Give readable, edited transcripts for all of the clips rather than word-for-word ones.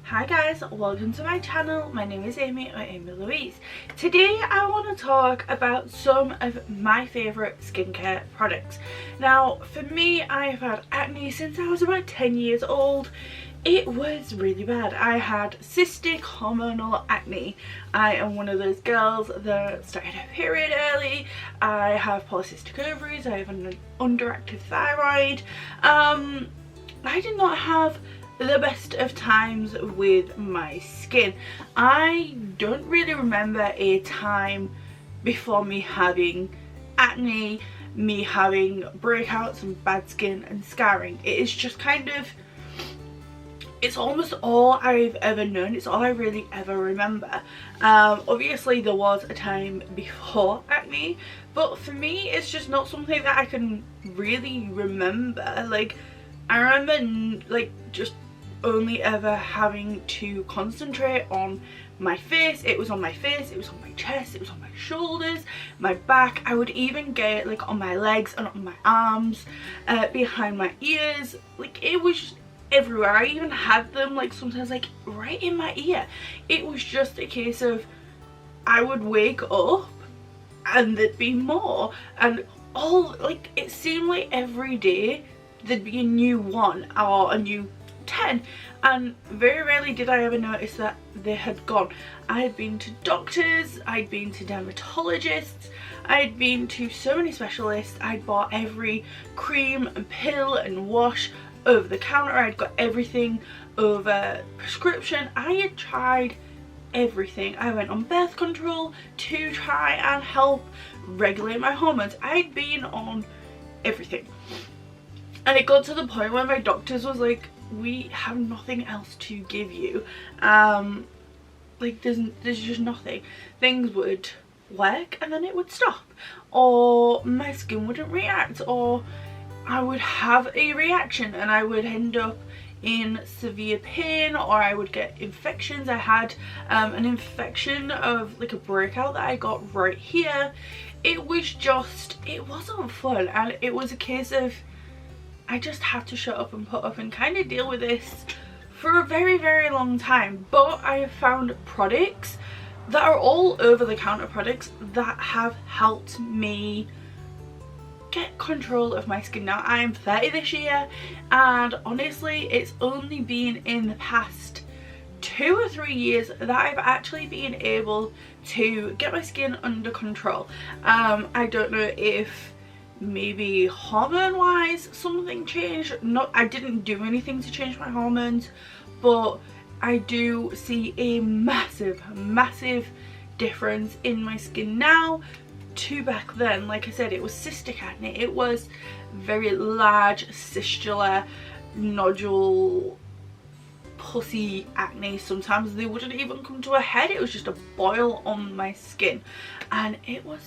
Hi guys, welcome to my channel. My name is Amy or Amylouise. Today I want to talk about some of my favourite skincare products. Now for me, I've had acne since I was about 10 years old. It was really bad. I had cystic hormonal acne. I am one of those girls that started her period early. I have polycystic ovaries. I have an underactive thyroid. I did not have the best of times with my skin. I don't really remember a time before me having acne, me having breakouts and bad skin and scarring. It is just kind of, it's almost all I've ever known. It's all I really ever remember. Obviously there was a time before acne, but for me it's just not something that I can really remember. Like I remember like just only ever having to concentrate on my face. It was on my face, it was on my chest, it was on my shoulders, my back. I would even get like on my legs and on my arms, behind my ears. Like it was just everywhere. I even had them like sometimes like right in my ear. It was just a case of I would wake up and there'd be more, and all like it seemed like every day there'd be a new one or a new 10, and very rarely did I ever notice that they had gone. I had been to doctors, I'd been to dermatologists, I'd been to so many specialists. I'd bought every cream and pill and wash over the counter. I'd got everything over prescription. I had tried everything. I went on birth control to try and help regulate my hormones. I'd been on everything, and it got to the point where my doctors was like, we have nothing else to give you. Like there's just nothing. Things would work and then it would stop, or my skin wouldn't react, or I would have a reaction and I would end up in severe pain, or I would get infections. I had an infection of like a breakout that I got right here. It was just, it wasn't fun, and it was a case of I just had to shut up and put up and kind of deal with this for a very, very long time. But I have found products that are all over the counter products that have helped me get control of my skin. Now I am 30 this year, and honestly it's only been in the past 2 or 3 years that I've actually been able to get my skin under control. I don't know if maybe hormone wise something changed. I didn't do anything to change my hormones, but I do see a massive difference in my skin now to back then. Like I said, it was cystic acne. It was very large fistular nodule pussy acne. Sometimes they wouldn't even come to a head. It was just a boil on my skin, and it was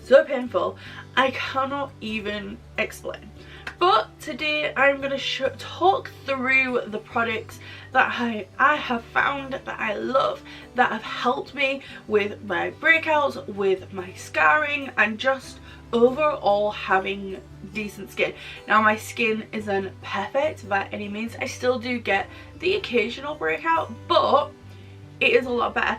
so painful. I cannot even explain. But today I'm going to talk through the products that I have found that I love, that have helped me with my breakouts, with my scarring, and just overall having decent skin. Now my skin isn't perfect by any means. I still do get the occasional breakout, but it is a lot better.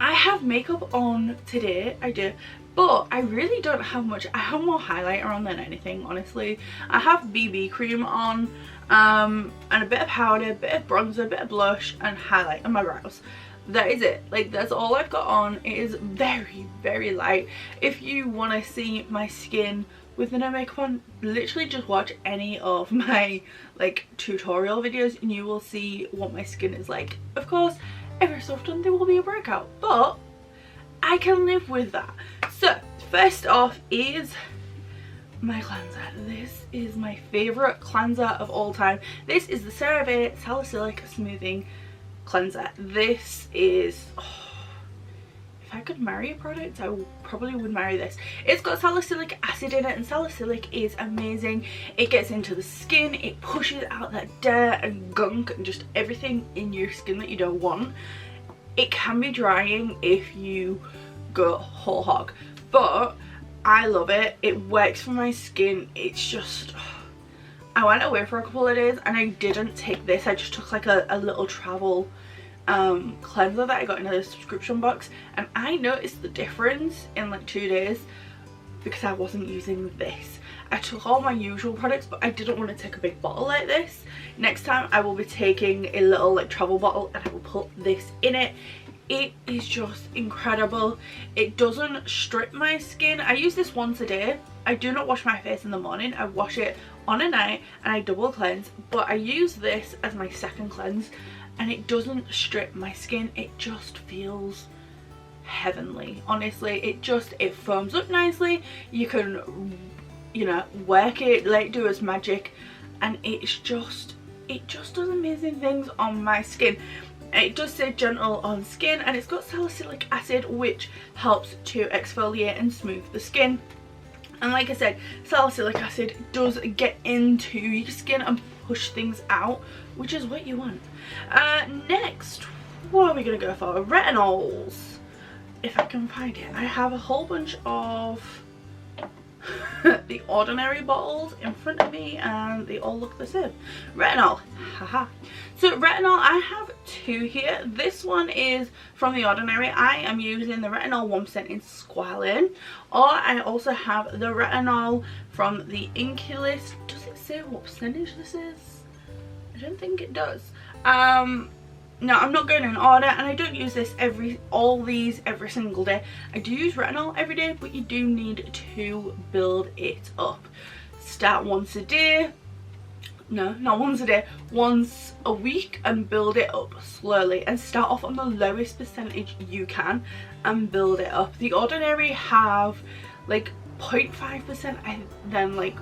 I have makeup on today, I do, but I really don't have much. I have more highlighter on than anything, honestly. I have BB cream on, and a bit of powder, a bit of bronzer, a bit of blush, and highlight, and my brows. That is it. Like that's all I've got on. It is very, very light. If you want to see my skin with no makeup on, literally just watch any of my like tutorial videos and you will see what my skin is like. Of course, every so often there will be a breakout, but I can live with that. So first off is my cleanser. This is my favorite cleanser of all time. This is the CeraVe Salicylic Smoothing Cleanser. This is, if I could marry a product, I probably would marry this. It's got salicylic acid in it, and salicylic is amazing. It gets into the skin, it pushes out that dirt and gunk and just everything in your skin that you don't want. It can be drying if you go whole hog, but I love it. It works for my skin. It's just, I went away for a couple of days and I didn't take this. I just took like a little travel cleanser that I got in a subscription box, and I noticed the difference in like 2 days because I wasn't using this. I took all my usual products, but I didn't want to take a big bottle like this. Next time I will be taking a little like travel bottle and I will put this in it. It is just incredible. It doesn't strip my skin. I use this once a day. I do not wash my face in the morning. I wash it on a night and I double cleanse, but I use this as my second cleanse and it doesn't strip my skin. It just feels heavenly. Honestly, it foams up nicely. You can, you know, work it, let it do its magic, and it just does amazing things on my skin. It does say gentle on skin, and it's got salicylic acid, which helps to exfoliate and smooth the skin. And like I said, salicylic acid does get into your skin and push things out, which is what you want. Next, what are we gonna go for? Retinols. If I can find it. I have a whole bunch of the ordinary bottles in front of me and they all look the same. Retinol, haha. So retinol, I have 2 here. This one is from the ordinary. I am using the retinol 1% in squalane, or I also have the retinol from the Inculist. Does it say what percentage this is? I don't think it does. No, I'm not going in order, and I don't use this all these every single day. I do use retinol every day, but you do need to build it up. Start once a day. No, not once a day, once a week, and build it up slowly and start off on the lowest percentage you can and build it up. The ordinary have like 0.5%, and then like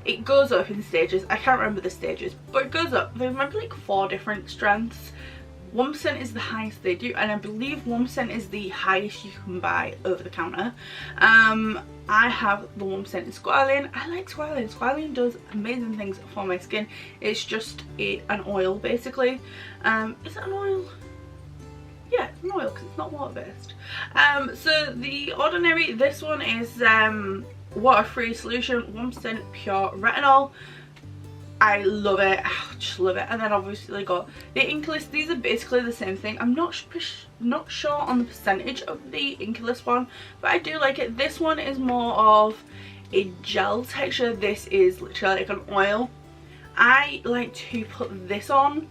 it goes up in stages. I can't remember the stages, but it goes up. There's maybe like 4 different strengths. 1% is the highest they do, and I believe 1% is the highest you can buy over the counter. I have the 1% in squalane. I like squalane. Squalane does amazing things for my skin. It's just an oil basically. Is it an oil? Yeah, it's an oil because it's not water based. So the ordinary, this one is water free solution, 1% pure retinol. I love it. I just love it. And then obviously got the Inculist. These are basically the same thing. I'm not sure on the percentage of the Inculist one, but I do like it. This one is more of a gel texture. This is literally like an oil. I like to put this on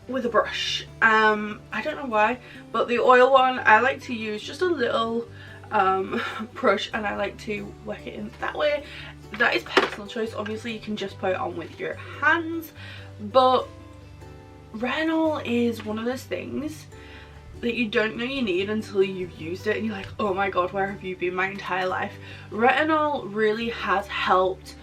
with a brush. I don't know why, but the oil one I like to use just a little brush, and I like to work it in that way. That is personal choice. Obviously you can just put it on with your hands, but retinol is one of those things that you don't know you need until you've used it and you're like, oh my god, where have you been my entire life? Retinol really has helped.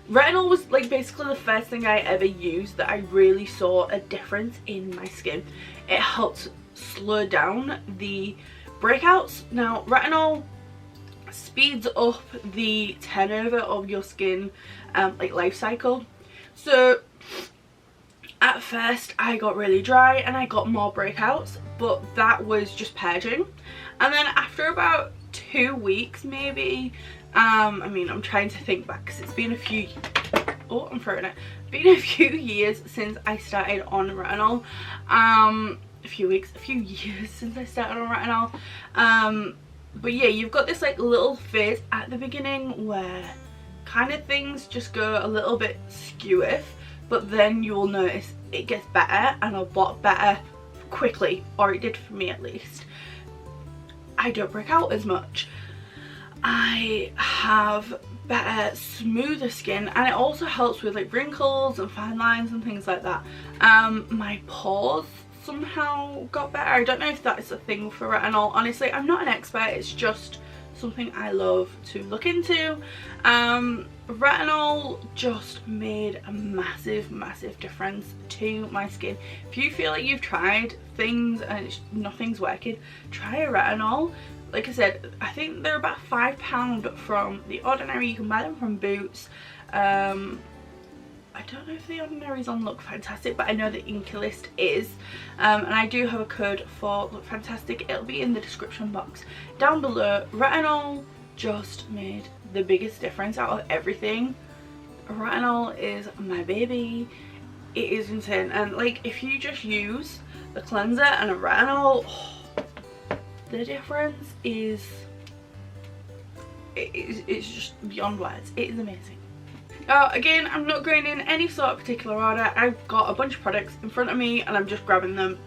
Retinol was like basically the first thing I ever used that I really saw a difference in my skin. It helped slow down the breakouts. Now retinol speeds up the turnover of your skin like life cycle. So at first I got really dry and I got more breakouts, but that was just purging. And then after about 2 weeks maybe, I mean, I'm trying to think back because it's been a few, oh, I'm throwing it. Been a few years since I started on retinol. A few years since I started on retinol. But yeah, you've got this like little phase at the beginning where kind of things just go a little bit skewiff, but then you will notice it gets better, and a lot better quickly, or it did for me at least. I don't break out as much. I have better, smoother skin, and it also helps with like wrinkles and fine lines and things like that. My pores somehow got better. I don't know if that is a thing for retinol. Honestly, I'm not an expert. It's just something I love to look into. Retinol just made a massive difference to my skin. If you feel like you've tried things and nothing's working, try a retinol. Like I said, I think they're about £5 from the ordinary. You can buy them from Boots. I don't know if the ordinary's on Look Fantastic, but I know the Inculist is. And I do have a code for Look Fantastic. It'll be in the description box down below. Retinol just made the biggest difference out of everything. Retinol is my baby. It is insane. And like, if you just use the cleanser and a retinol, oh, the difference is, it's just beyond words. It is amazing. Again, I'm not going in any sort of particular order. I've got a bunch of products in front of me and I'm just grabbing them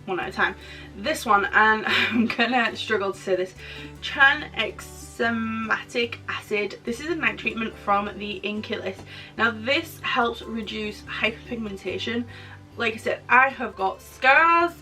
one at a time. This one, and I'm gonna struggle to say this, Ascorbic Acid. This is a night treatment from the enquiries. Now this helps reduce hyperpigmentation. Like I said, I have got scars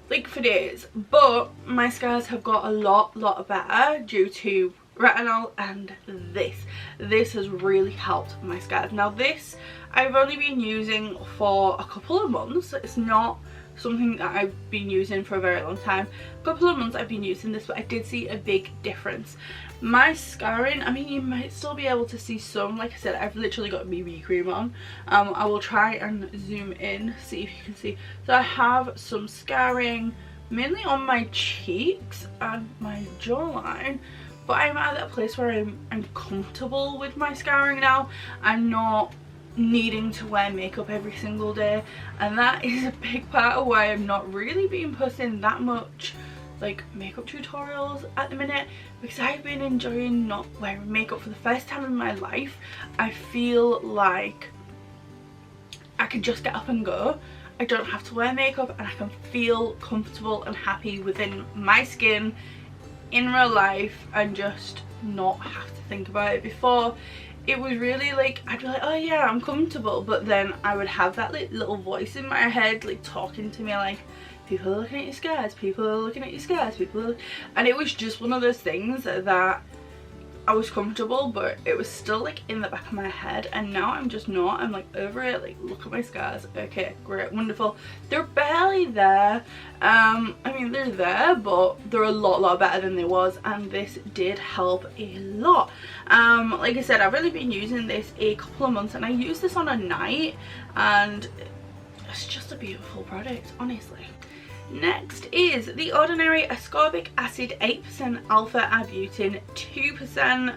like for days, but my scars have got a lot better due to retinol, and this has really helped my scars. Now this I've only been using for a couple of months. It's not something that I've been using for a very long time. A couple of months I've been using this, but I did see a big difference. My scarring, I mean, you might still be able to see some. Like I said, I've literally got BB cream on. I will try and zoom in, see if you can see. So I have some scarring mainly on my cheeks and my jawline, but I'm at that place where I'm comfortable with my scarring now. I'm not needing to wear makeup every single day, and that is a big part of why I'm not really being posting that much like makeup tutorials at the minute, because I've been enjoying not wearing makeup for the first time in my life. I feel like I can just get up and go. I don't have to wear makeup and I can feel comfortable and happy within my skin in real life and just not have to think about it. Before, it was really like, I'd be like, oh yeah, I'm comfortable, but then I would have that like little voice in my head like talking to me like, people are looking at your scars, people are looking at your scars, and it was just one of those things that I was comfortable, but it was still like in the back of my head, and now I'm just not. I'm like over it, like look at my scars, okay, great, wonderful. They're barely there. I mean, they're there, but they're a lot better than they was, and this did help a lot. Like I said, I've really been using this a couple of months, and I use this on a night, and it's just a beautiful product, honestly. Next is the ordinary Ascorbic Acid 8% alpha Butane 2%.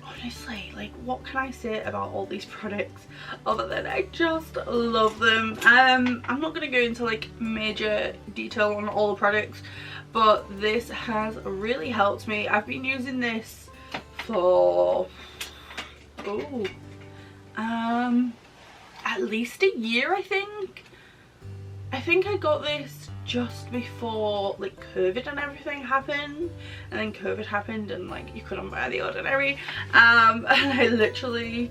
Honestly, like, what can I say about all these products other than I just love them. I'm not going to go into like major detail on all the products, but this has really helped me. I've been using this for at least a year, I think. I think I got this just before like COVID and everything happened, and then COVID happened and like you couldn't buy the ordinary, and I literally,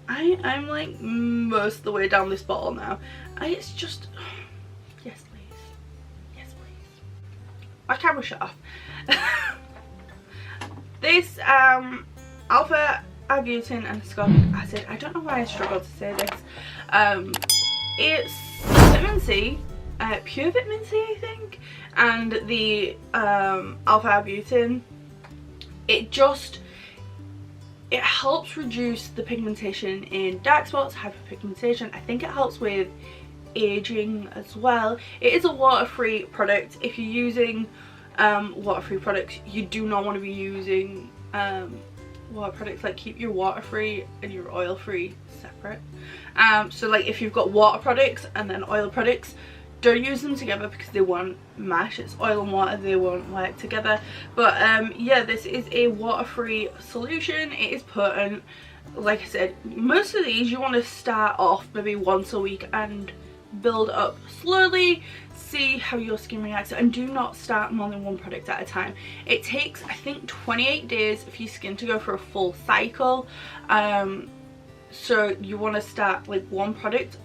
I'm like most of the way down this bottle now. It's just, yes please, yes please. My camera shut off. This alpha Butane and ascorbic acid, I don't know why I struggle to say this. It's vitamin C, pure vitamin C I think, and the alpha Butane, it helps reduce the pigmentation in dark spots, hyperpigmentation. I think it helps with aging as well. It is a water-free product. If you're using water-free products, you do not want to be using water products. Like, keep your water-free and your oil-free separate. So like if you've got water products and then oil products, don't use them together because they won't mash. It's oil and water, they won't work together. But yeah, this is a water-free solution. It is potent. Like I said, most of these you want to start off maybe once a week and build up slowly, see how your skin reacts, and do not start more than one product at a time. It takes, I think, 28 days for your skin to go for a full cycle. So you want to start like one product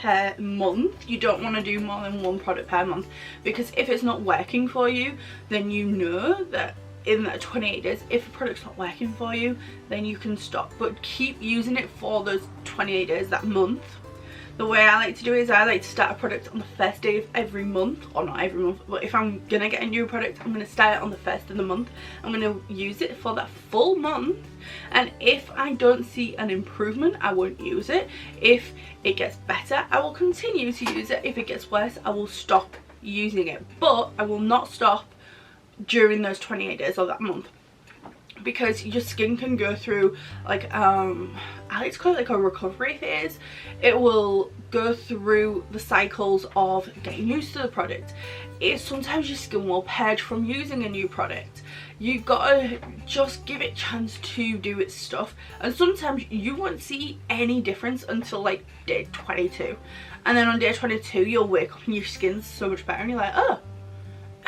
per month. You don't want to do more than one product per month, because if it's not working for you, then you know that in that 28 days, if a product's not working for you, then you can stop, but keep using it for those 28 days, that month. The way I like to do it is I like to start a product on the first day of every month, or not every month, but if I'm gonna get a new product, I'm gonna start it on the first of the month. I'm gonna use it for that full month, and if I don't see an improvement, I won't use it. If it gets better, I will continue to use it. If it gets worse, I will stop using it, but I will not stop during those 28 days of that month. because your skin can go through like I like to call it like a recovery phase. It will go through the cycles of getting used to the product. Sometimes your skin will purge from using a new product. You've got to just give it a chance to do its stuff, and sometimes you won't see any difference until like day 22, and then on day 22 you'll wake up and your skin's so much better and you're like, oh,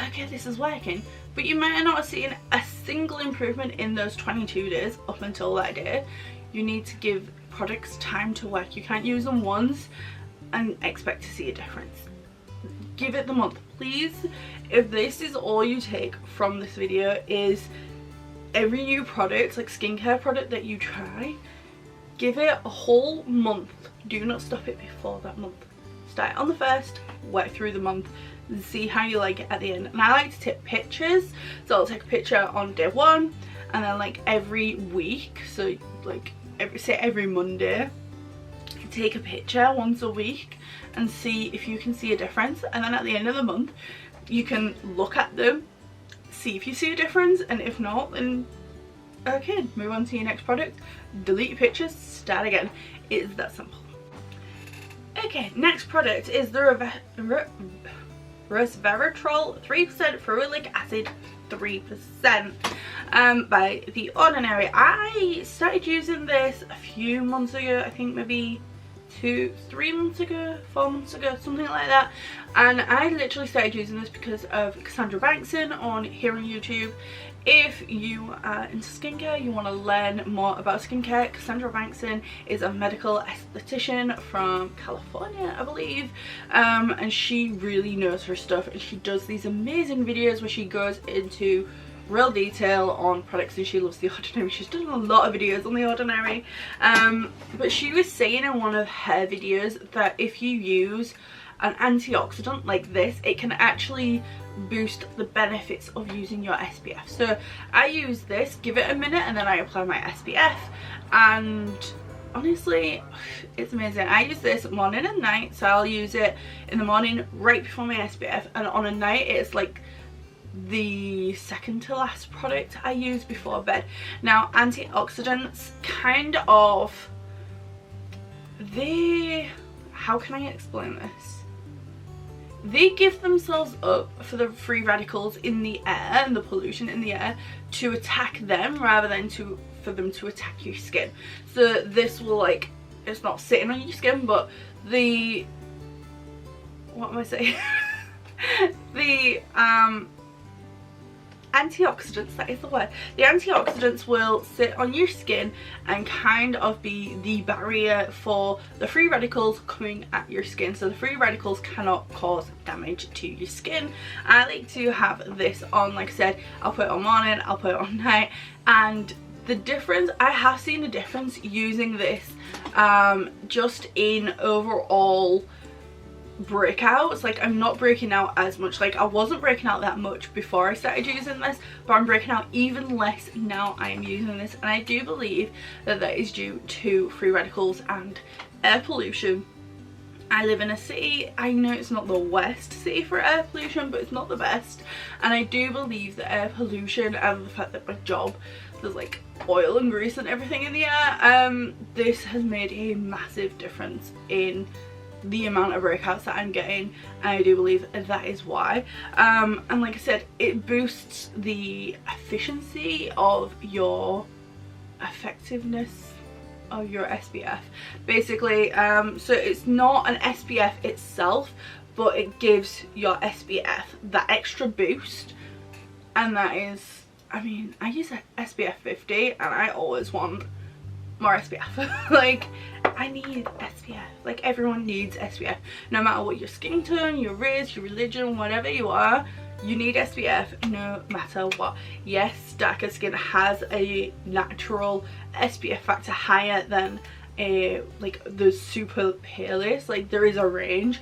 okay, this is working. But you might not have seen a single improvement in those 22 days up until that day. You need to give products time to work. You can't use them once and expect to see a difference. Give it the month, please. If this is all you take from this video, is every new product, like skincare product that you try, give it a whole month. Do not stop it before that month. Start on the 1st, work through the month, and see how you like it at the end. And I like to take pictures, so I'll take a picture on day 1, and then like every week, so like every Monday, take a picture once a week and see if you can see a difference. And then at the end of the month you can look at them, see if you see a difference, and if not, then okay, move on to your next product, delete your pictures, start again. It's that simple. Okay, next product is the resveratrol 3% ferulic acid 3% by The Ordinary. I started using this a few months ago, I think maybe 3 months ago, 4 months ago, something like that. And I literally started using this because of Cassandra Bankson on here on YouTube. If you are into skincare, you want to learn more about skincare, Cassandra Bankson is a medical esthetician from California, I believe, and she really knows her stuff, and she does these amazing videos where she goes into real detail on products, and she loves The Ordinary. She's done a lot of videos on The Ordinary, but she was saying in one of her videos that if you use an antioxidant like this, it can actually boost the benefits of using your SPF. So I use this, give it a minute, and then I apply my SPF, and honestly it's amazing. I use this morning and night, so I'll use it in the morning right before my SPF, and on a night it's like the second to last product I use before bed. Now antioxidants kind of, how can I explain this? They give themselves up for the free radicals in the air and the pollution in the air to attack them rather than for them to attack your skin. So this will, like, it's not sitting on your skin, but the, what am I saying? The antioxidants, that is the word, the antioxidants will sit on your skin and kind of be the barrier for the free radicals coming at your skin, so the free radicals cannot cause damage to your skin. I like to have this on, like I said, I'll put it on morning, I'll put it on night, and the difference, I have seen a difference using this just in overall breakouts. Like, I'm not breaking out as much. Like, I wasn't breaking out that much before I started using this, but I'm breaking out even less now I am using this, and I do believe that that is due to free radicals and air pollution. I live in a city, I know it's not the worst city for air pollution, but it's not the best, and I do believe that air pollution and the fact that my job, there's like oil and grease and everything in the air, this has made a massive difference in the amount of breakouts that I'm getting. I do believe that is why, and like I said, it boosts the efficiency of your effectiveness of your SPF basically. So it's not an SPF itself, but it gives your SPF that extra boost, and that is, I mean, I use a SPF 50 and I always want more SPF. Like, I need SPF. Like, everyone needs SPF. No matter what your skin tone, your race, your religion, whatever you are, you need SPF no matter what. Yes, darker skin has a natural SPF factor higher than like the super palest. Like, there is a range,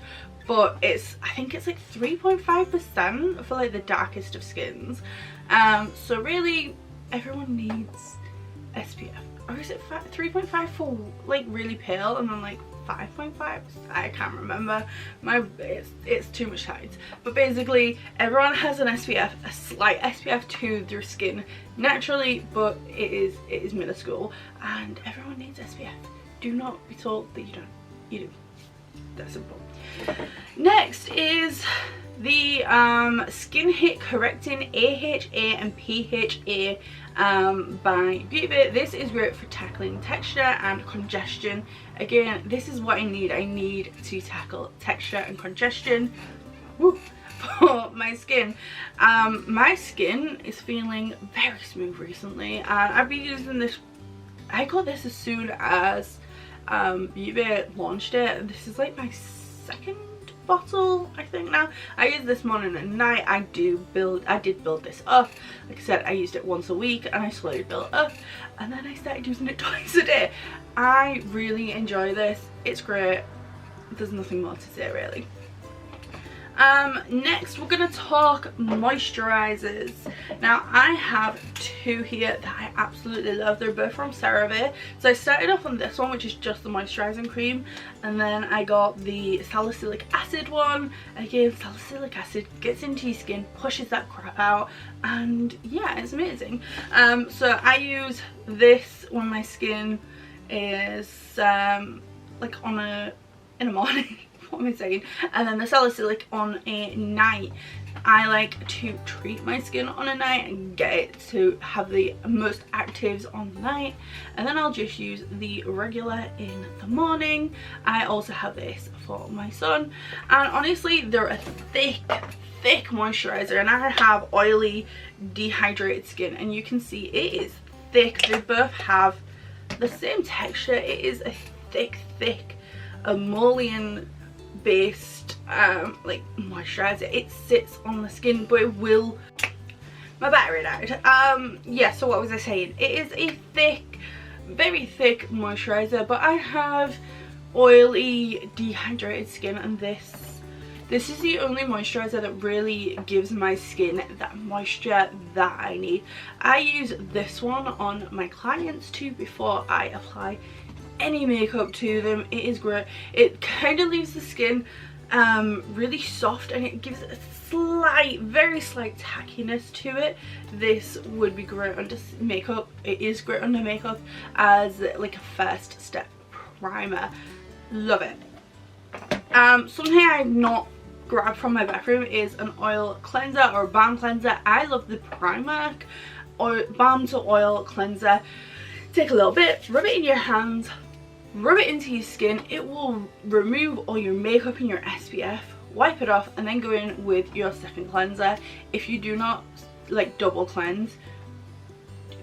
but it's, I think it's like 3.5% for like the darkest of skins. So really everyone needs SPF. or is it 3.5 for like really pale, and then like 5.5, I can't remember. It's too much times. But basically everyone has an SPF, a slight SPF to their skin naturally, but it is minuscule, and everyone needs SPF. Do not be told that you don't. You do. That's simple. Next is the Skin Hit Correcting AHA and PHA by Bbit. This is great for tackling texture and congestion. Again, this is what I need. I need to tackle texture and congestion for my skin. My skin is feeling very smooth recently, and I've been using this. I got this as soon as Bbit launched it. This is like my second bottle, I think now. I use this morning and night. I did build this up. Like I said, I used it once a week and I slowly built up, and then I started using it twice a day. I really enjoy this. It's great. There's nothing more to say really. Next we're going to talk moisturizers. Now I have two here that I absolutely love. They're both from CeraVe. So I started off on this one, which is just the moisturizing cream, and then I got the salicylic acid one. Again, salicylic acid gets into your skin, pushes that crap out, and yeah, it's amazing. So I use this when my skin is like in the morning. What am I saying? And then the salicylic on a night. I like to treat my skin on a night and get it to have the most actives on the night, and then I'll just use the regular in the morning. I also have this for my son, and honestly they're a thick moisturizer, and I have oily dehydrated skin, and you can see it is thick. They both have the same texture. It is a thick emollient based like moisturizer. It sits on the skin, but it will, my battery died. Yeah, so what was I saying? It is a thick, very thick moisturizer, but I have oily dehydrated skin, and this is the only moisturizer that really gives my skin that moisture that I need. I use this one on my clients too before I apply any makeup to them. It is great. It kind of leaves the skin really soft, and it gives a slight, very slight tackiness to it. This would be great under makeup. It is great under makeup as like a first step primer. Love it. Something I've not grabbed from my bathroom is an oil cleanser or a balm cleanser. I love the Primark balm to oil cleanser. Take a little bit, rub it in your hands, rub it into your skin. It will remove all your makeup and your SPF, wipe it off, and then go in with your second cleanser. If you do not like double cleanse,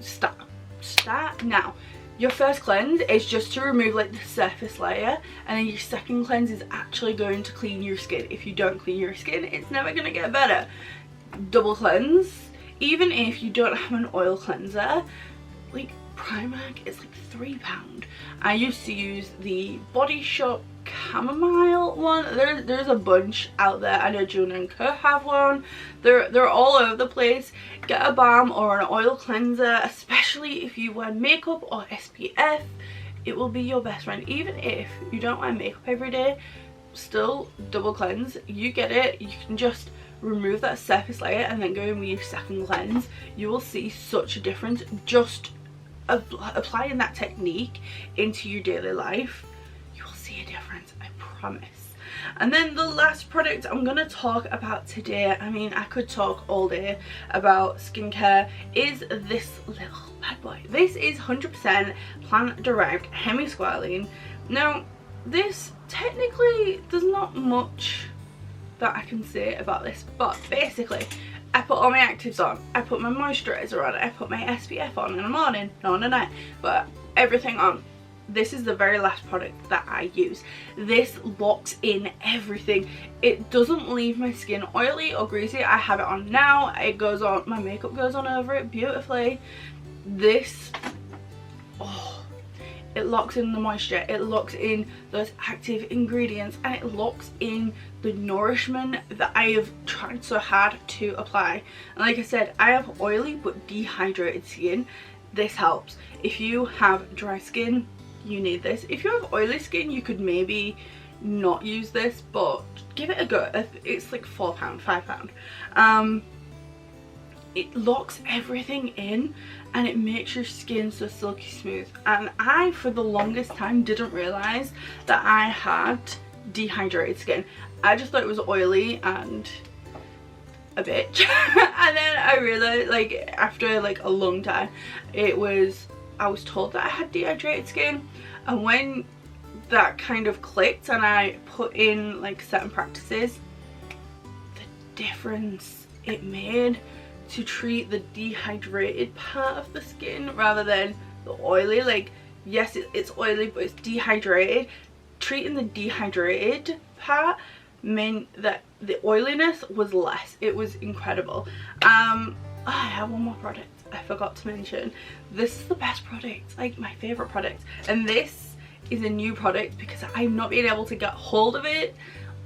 start now. Your first cleanse is just to remove like the surface layer, and then your second cleanse is actually going to clean your skin. If you don't clean your skin, it's never going to get better. Double cleanse, even if you don't have an oil cleanser, like Primark is like £3. I used to use the Body Shop chamomile one. There's a bunch out there. I know June and Co have one. They're all over the place. Get a balm or an oil cleanser, especially if you wear makeup or SPF. It will be your best friend. Even if you don't wear makeup every day, still double cleanse. You get it. You can just remove that surface layer and then go in with your second cleanse. You will see such a difference just applying that technique into your daily life. You will see a difference, I promise. And then the last product I'm going to talk about today, I mean I could talk all day about skincare, is this little bad boy. This is 100% plant derived Hemiswelling. Now this technically there's not much that I can say about this, but basically I put all my actives on, I put my moisturizer on, I put my SPF on in the morning, not in the night, but everything on. This is the very last product that I use. This locks in everything. It doesn't leave my skin oily or greasy. I have it on now. It goes on, my makeup goes on over it beautifully. This, oh, it locks in the moisture, it locks in those active ingredients, and it locks in the nourishment that I have tried so hard to apply. And like I said, I have oily but dehydrated skin. this helps. If you have dry skin, you need this. If you have oily skin, you could maybe not use this, but give it a go. It's like £4, £5. It locks everything in and it makes your skin so silky smooth. And I, for the longest time, didn't realise that I had dehydrated skin. I just thought it was oily and a bitch. And then I realised, like, after like a long time, I was told that I had dehydrated skin. And when that kind of clicked and I put in like certain practices, the difference it made to treat the dehydrated part of the skin rather than the oily. Like, yes, it's oily, but it's dehydrated. Treating the dehydrated part meant that the oiliness was less. It was incredible. I have one more product I forgot to mention. This is the best product, like my favorite product, and this is a new product because I've not been able to get hold of it.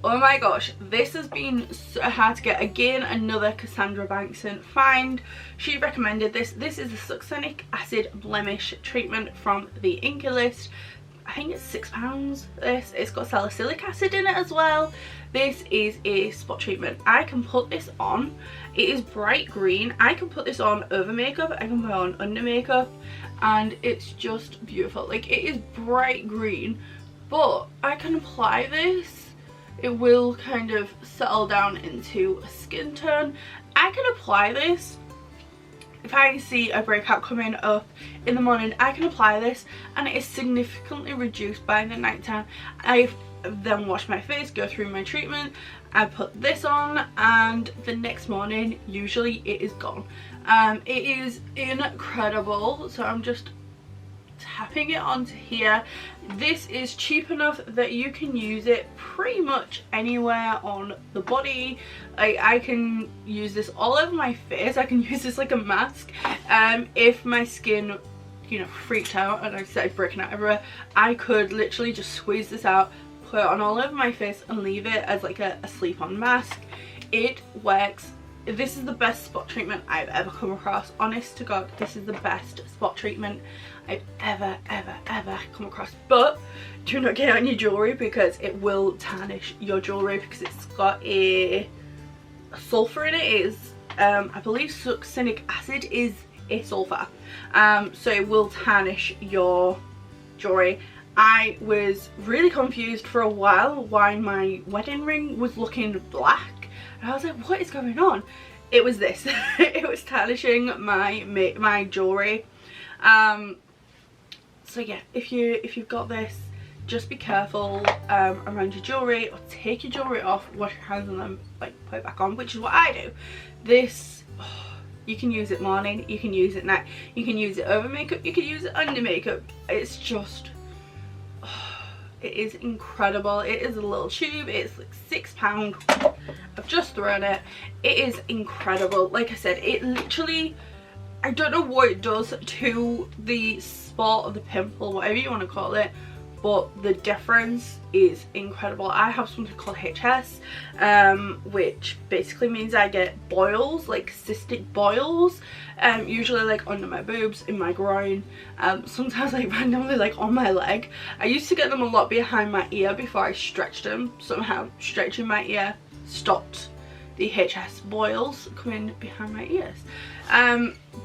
Oh my gosh, this has been so hard to get. Again, another Cassandra Bankson find. She recommended this. This is a succinic acid blemish treatment from the Inky List. I think it's £6. It's got salicylic acid in it as well. This is a spot treatment. I can put this on. It is bright green. I can put this on over makeup. I can put it on under makeup, and it's just beautiful. Like, it is bright green, but I can apply this. It will kind of settle down into a skin tone. I can apply this. If I see a breakout coming up in the morning, I can apply this and it is significantly reduced by the night time. I then wash my face, go through my treatment, I put this on, and the next morning usually it is gone. It is incredible. So I'm just tapping it onto here. This is cheap enough that you can use it pretty much anywhere on the body. I can use this all over my face. I can use this like a mask. If my skin, you know, freaked out and I started breaking out everywhere, I could literally just squeeze this out, put it on all over my face and leave it as like a sleep on mask. It works. This is the best spot treatment I've ever come across. Honest to God, this is the best spot treatment I've ever come across. But do not get it on your jewellery because it will tarnish your jewellery, because it's got a sulfur in it. It is, I believe succinic acid is a sulfur. So it will tarnish your jewellery. I was really confused for a while why my wedding ring was looking black. I was like, what is going on? It was this. It was tarnishing my jewellery. So yeah, if you've got this, just be careful around your jewellery, or take your jewellery off, wash your hands and then like put it back on, which is what I do. This, you can use it morning, you can use it night, you can use it over makeup, you can use it under makeup. It's just, it is incredible. It is a little tube. It's like £6. I've just thrown it. It is incredible. Like I said, it literally, I don't know what it does to the spot or the pimple, whatever you want to call it, but the difference is incredible. I have something called HS, which basically means I get boils, like cystic boils, usually like under my boobs, in my groin, sometimes like randomly like on my leg. I used to get them a lot behind my ear before I stretched them. Somehow stretching my ear stopped the HS boils coming behind my ears.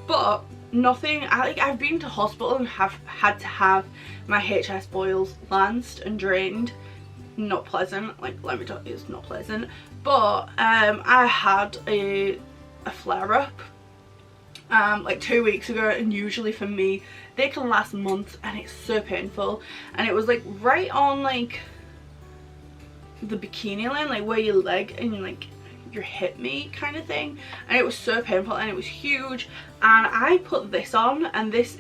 But nothing, I've been to hospital and have had to have my HS boils lanced and drained. Not pleasant, like, let me tell you, it's not pleasant. But I had a flare-up like 2 weeks ago, and usually for me they can last months and it's so painful. And it was like right on like the bikini line, like where your leg and like your hip meet kind of thing, and it was so painful and it was huge. And I put this on, and this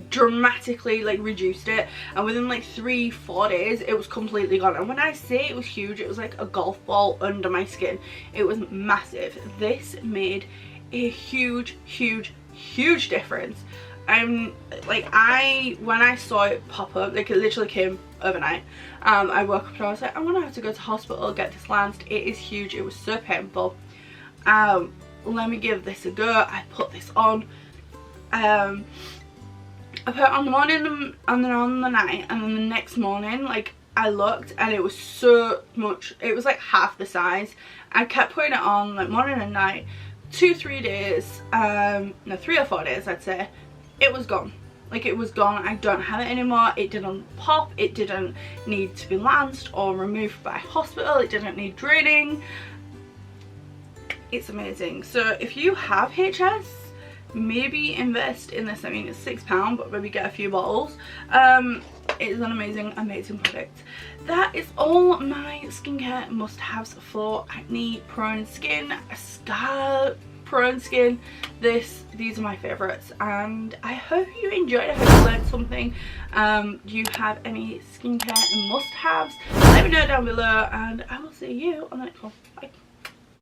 dramatically like reduced it, and within like 3-4 days it was completely gone. And when I say it was huge, it was like a golf ball under my skin. It was massive. This made a huge difference. Like, when I saw it pop up, like it literally came overnight, I woke up and I was like, I'm gonna have to go to hospital, get this lanced. It is huge. It was so painful. Let me give this a go. I put this on. I put it on the morning and then on the night, and then the next morning, like, I looked and it was so much, it was like half the size. I kept putting it on like morning and night, 2-3 days, no, 3 or 4 days I'd say. It was gone. Like, it was gone. I don't have it anymore. It didn't pop. It didn't need to be lanced or removed by hospital. It didn't need draining. It's amazing. So if you have HS, maybe invest in this. I mean, it's £6, but maybe get a few bottles. It's an amazing product. That is all my skincare must-haves for acne prone skin, scar prone skin. These are my favorites, and I hope you enjoyed. I hope you learned something. Do you have any skincare must-haves? Let me know down below, and I will see you on the next one. Bye.